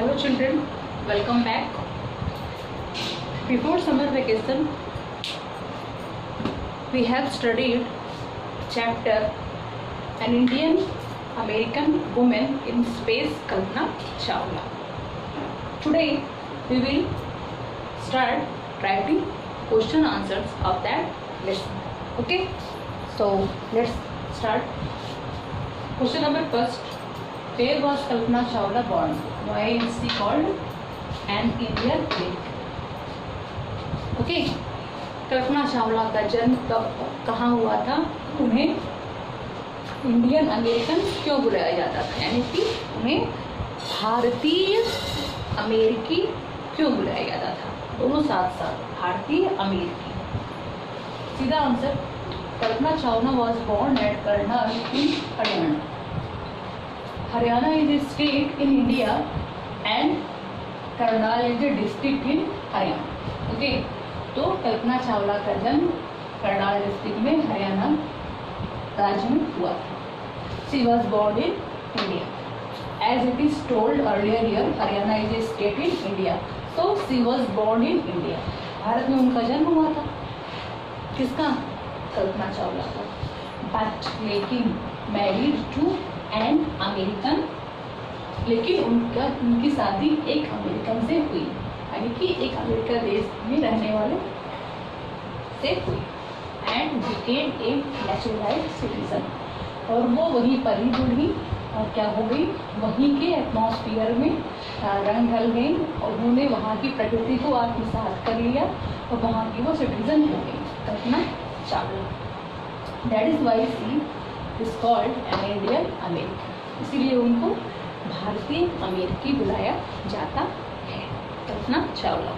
Hello children, welcome back. Before summer vacation, we have studied chapter An Indian American Woman in Space, Kalpana Chawla. Today we will start writing question answers of that lesson. Okay, so let's start. Question number first. Where was Kalpana Chawla born? Why is she called an Indian lady? Okay, Kalpana Chawla का जन्म कब कहाँ हुआ था? उन्हें Indian American क्यों बुलाया जाता था, यानी कि उन्हें भारतीय अमेरिकी क्यों बुलाया जाता था? दोनों साथ साथ, भारतीय अमेरिकी. सीधा answer, Kalpana Chawla was born at Karnal in Haryana. Haryana is a state in India and Karnal is a district in Haryana. Okay, तो कल्पना चावला का जन्म करनाल डिस्ट्रिक्ट में हरियाणा राज्य में हुआ था. She was born in India. As it is told earlier year, Haryana is a state in India, so she was born in India. Bharat में उनका जन्म हुआ था. किसका? कल्पना चावला का. बट लेकिन मैरिड टू एन अमेरिकन, लेकिन उनकी शादी एक अमेरिकन से हुई, यानी कि एक अमेरिका देश में रहने वाले से हुई. And became a naturalised citizen, और वो वहीं पर ही जुड़ी और क्या हो गई, वहीं के एटमॉस्फेयर में रंग ढल गई और उन्होंने वहाँ की प्रकृति को आत्मसात कर लिया और वहाँ की वो सिटीजन हो गई, Kalpana Chawla. That is why she is called an Indian American. इसीलिए उनको भारतीय अमेरिकी बुलाया जाता है, Kalpana Chawla.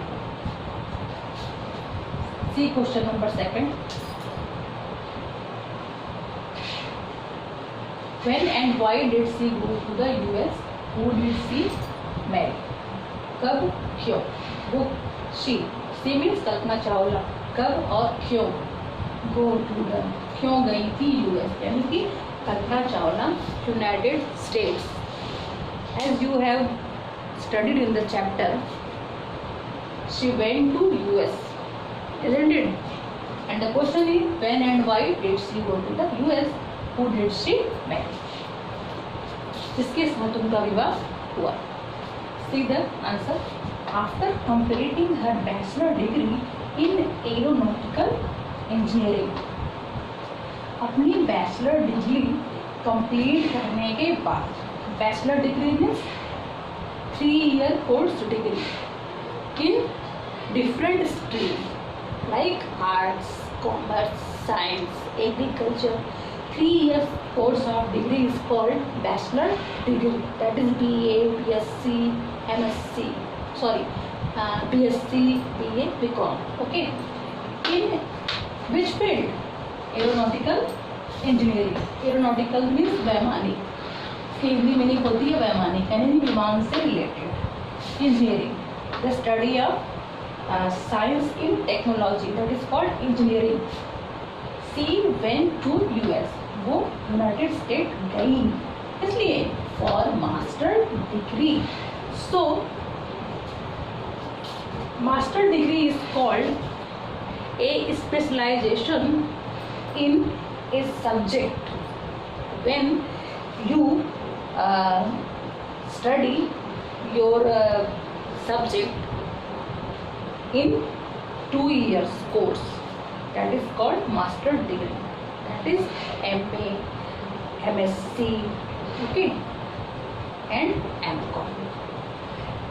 C question number second. When and why did she go to the US? Who did she marry? कब, क्यों? वो she means कल्पना चावला. कब और क्यों? Go to the, क्यों गई थी US, यानी कि Kalpana Chawla United States. As you have studied in the chapter, she went to US, isn't it? And the question is, when and why did she go to the US? Who did she marry? जिसके साथ उनका विवाह हुआ. See the answer. After completing her bachelor degree in aeronautical engineering, अपनी bachelor degree complete करने के बाद, bachelor degree means 3 year course degree in different stream like arts, commerce, science, agriculture. 3 years course of degree is called bachelor degree. That is BA, BSc, MSc. Sorry, BSc, BA, BCom. Okay. In which field? Aeronautical engineering. Aeronautical means वैमानिक. इसकी Hindi meaning होती है वैमानिक, यानी विमान से related. Engineering, the study of science in technology, that is called engineering. She went to US. वो United State गई, इसलिए for master degree. So master degree is called a specialization in a subject. When you study your subject in 2 years course, that is called master degree. That is MA, MSc, okay, and MCom.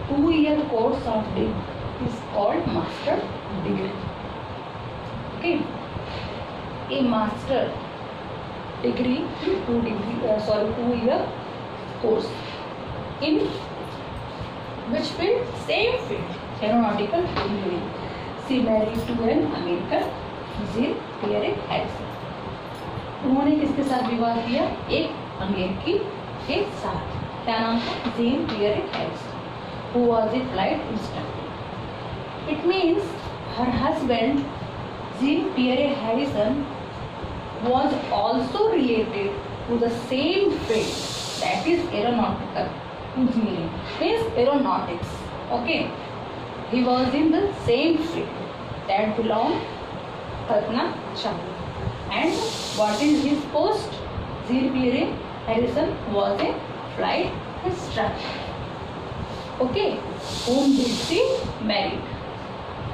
2 year course of degree is called master degree. Okay, a master degree is 2 year course in which field? Same field, aeronautical engineering. She married to an American, Jean Pierre Harrison. उन्होंने किसके साथ विवाह किया? एक अमेरिकी के साथ. क्या नाम था? Jean Pierre Harrison, who was a flight instructor. It means her husband Jean Pierre Harrison was also related to the same field, that is aeronautical. engineering, means aeronautics. Okay, he was in the same field that belonged Kalpana Chawla. And what is his post? Zirpire Harrison was a flight instructor. Okay, whom did she marry?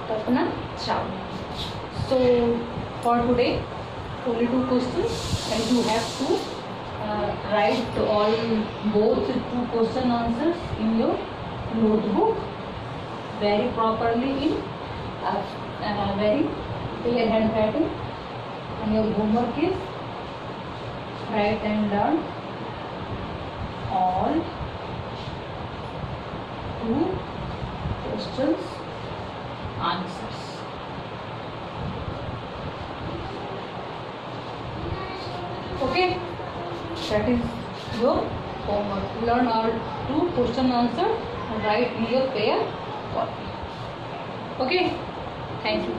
Kalpana Chawla. So for today, only 2 questions, and you have to write both 2 question answers in your notebook very properly in very clear handwriting. And your homework is write and learn all 2 questions answers. Okay, that is your homework. Learn all 2 question answer and write in your pair copy. Okay, thank you.